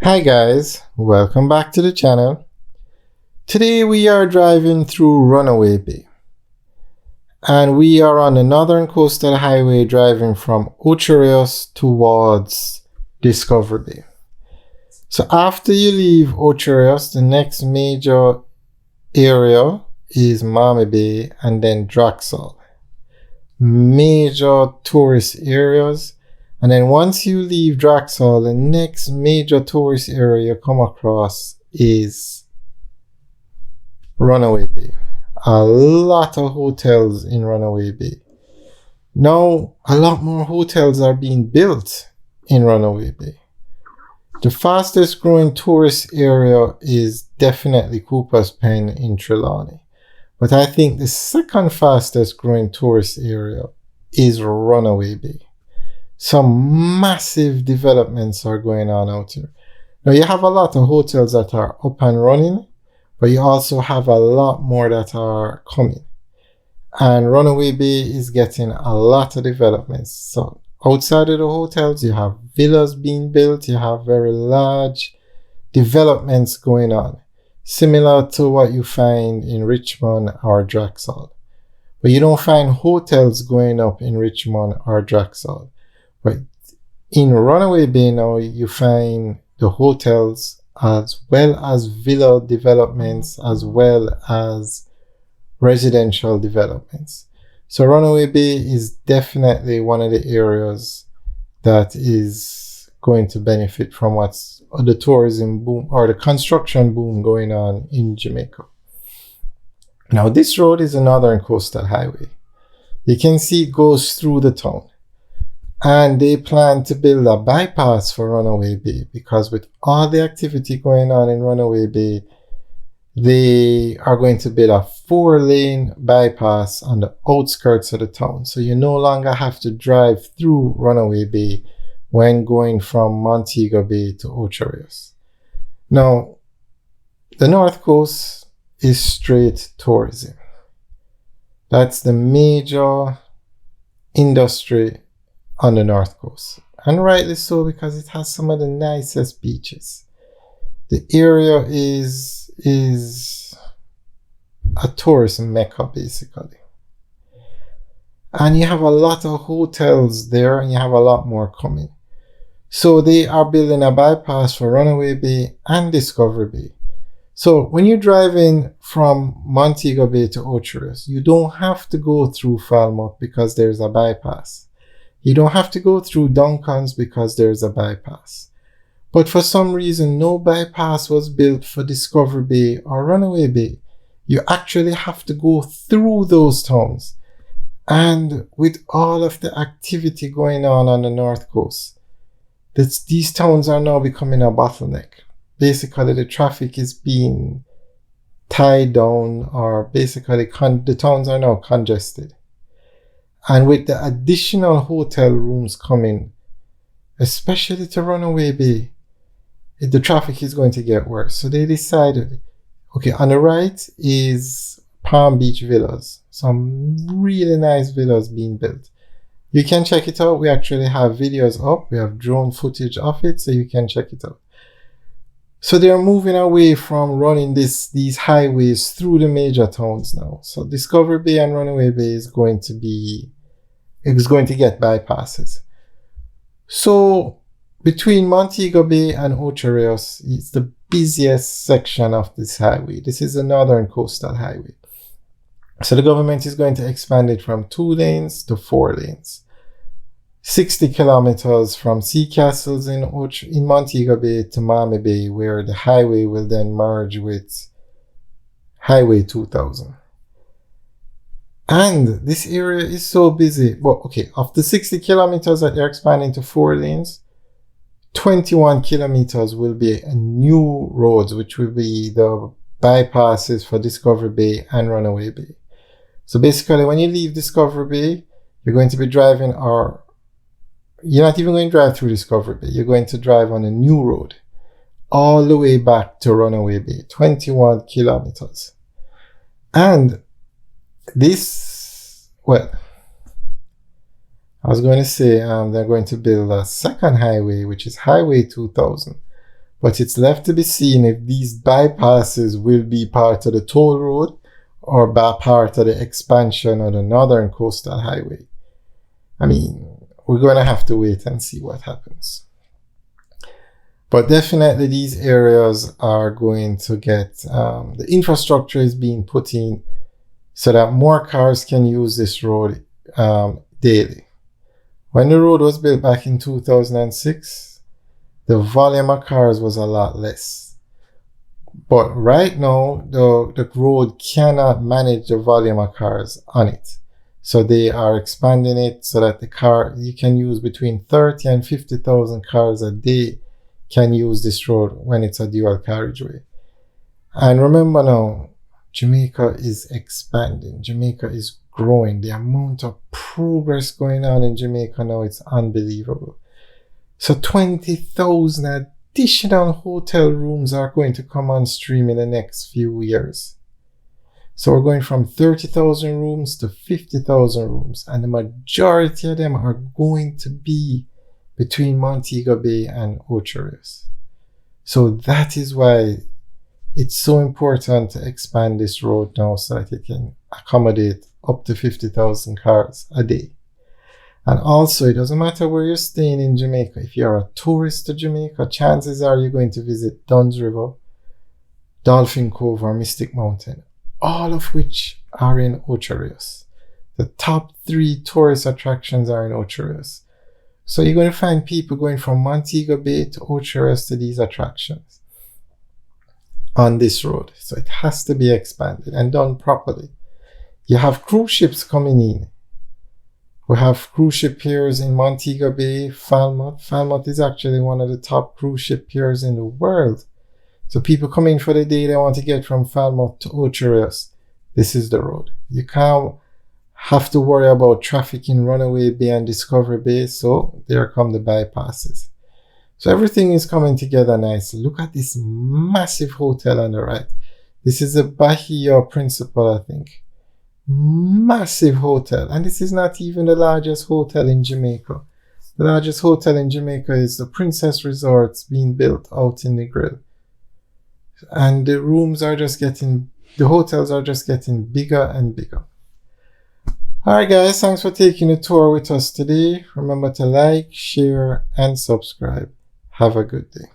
Hi guys, welcome back to the channel. Today we are driving through Runaway Bay and we are on the northern coastal highway driving from Ocho towards Discovery Bay. So after you leave Ocho, the next major area is Miami Bay and then Draxal. Major tourist areas. And then once you leave Draxal, the next major tourist area you come across is Runaway Bay. A lot of hotels in Runaway Bay. Now, a lot more hotels are being built in Runaway Bay. The fastest growing tourist area is definitely Cooper's Pen in Trelawney. But I think the second fastest growing tourist area is Runaway Bay. Some massive developments are going on out here. Now you have a lot of hotels that are up and running, but you also have a lot more that are coming. And Runaway Bay is getting a lot of developments. So outside of the hotels, you have villas being built, you have very large developments going on, similar to what you find in Richmond or Draxal. But you don't find hotels going up in Richmond or Draxal. But in Runaway Bay now, you find the hotels as well as villa developments as well as residential developments. So Runaway Bay is definitely one of the areas that is going to benefit from what's the tourism boom or the construction boom going on in Jamaica. Now this road is a northern coastal highway. You can see it goes through the town. And they plan to build a bypass for Runaway Bay because with all the activity going on in Runaway Bay, they are going to build a 4-lane bypass on the outskirts of the town. So you no longer have to drive through Runaway Bay when going from Montego Bay to Ocho Rios. Now, the North Coast is straight tourism. That's the major industry on the North Coast, and rightly so because it has some of the nicest beaches. The area is a tourist mecca basically, and you have a lot of hotels there and you have a lot more coming. So they are building a bypass for Runaway Bay and Discovery Bay. So when you're driving from Montego Bay to Ocho Rios, you don't have to go through Falmouth because there's a bypass. You don't have to go through Duncan's because there's a bypass. But for some reason, no bypass was built for Discovery Bay or Runaway Bay. You actually have to go through those towns. And with all of the activity going on the North Coast, these towns are now becoming a bottleneck. Basically, the traffic is being tied down, or basically the towns are now congested. And with the additional hotel rooms coming, especially to Runaway Bay, the traffic is going to get worse. So they decided, okay, on the right is Palm Beach Villas. Some really nice villas being built. You can check it out. We actually have videos up. We have drone footage of it, so you can check it out. So they're moving away from running these highways through the major towns now. So Discovery Bay and Runaway Bay is going to get bypasses. So between Montego Bay and Ocho Rios, it's the busiest section of this highway. This is a northern coastal highway. So the government is going to expand it from 2 lanes to 4 lanes. 60 kilometers from Sea Castles in Montego Bay to Miami Bay, where the highway will then merge with Highway 2000. And this area is so busy. Well, okay, of the 60 kilometers that they're expanding to 4 lanes, 21 kilometers will be new roads, which will be the bypasses for Discovery Bay and Runaway Bay. So basically, when you leave Discovery Bay, you're going to be driving, or you're not even going to drive through Discovery Bay. You're going to drive on a new road all the way back to Runaway Bay, 21 kilometers. And this, well, I was going to say they're going to build a second highway, which is Highway 2000. But it's left to be seen if these bypasses will be part of the toll road or by part of the expansion of the Northern Coastal Highway. I mean, we're going to have to wait and see what happens. But definitely these areas are going to get, the infrastructure is being put in so that more cars can use this road daily. When the road was built back in 2006, the volume of cars was a lot less. But right now, the road cannot manage the volume of cars on it. So they are expanding it so that you can use between 30 and 50,000 cars a day can use this road when it's a dual carriageway. And remember now, Jamaica is expanding. Jamaica is growing. The amount of progress going on in Jamaica now, it's unbelievable. So 20,000 additional hotel rooms are going to come on stream in the next few years. So we're going from 30,000 rooms to 50,000 rooms. And the majority of them are going to be between Montego Bay and Ocho Rios. So that is why it's so important to expand this road now so that it can accommodate up to 50,000 cars a day. And also, it doesn't matter where you're staying in Jamaica. If you're a tourist to Jamaica, chances are you're going to visit Dunn's River, Dolphin Cove, or Mystic Mountain, all of which are in Ocho Rios. The top 3 tourist attractions are in Ocho Rios. So you're going to find people going from Montego Bay to Ocho Rios to these attractions on this road. So it has to be expanded and done properly. You have cruise ships coming in. We have cruise ship piers in Montego Bay, Falmouth. Falmouth is actually one of the top cruise ship piers in the world. So people come in for the day, they want to get from Falmouth to Ocho Rios. This is the road. You can't have to worry about traffic in Runway Bay and Discovery Bay. So there come the bypasses. So everything is coming together nicely. Look at this massive hotel on the right. This is the Bahia Principal, I think. Massive hotel. And this is not even the largest hotel in Jamaica. The largest hotel in Jamaica is the Princess Resorts being built out in the grill. And the hotels are just getting bigger and bigger. Alright guys, thanks for taking a tour with us today. Remember to like, share, and subscribe. Have a good day.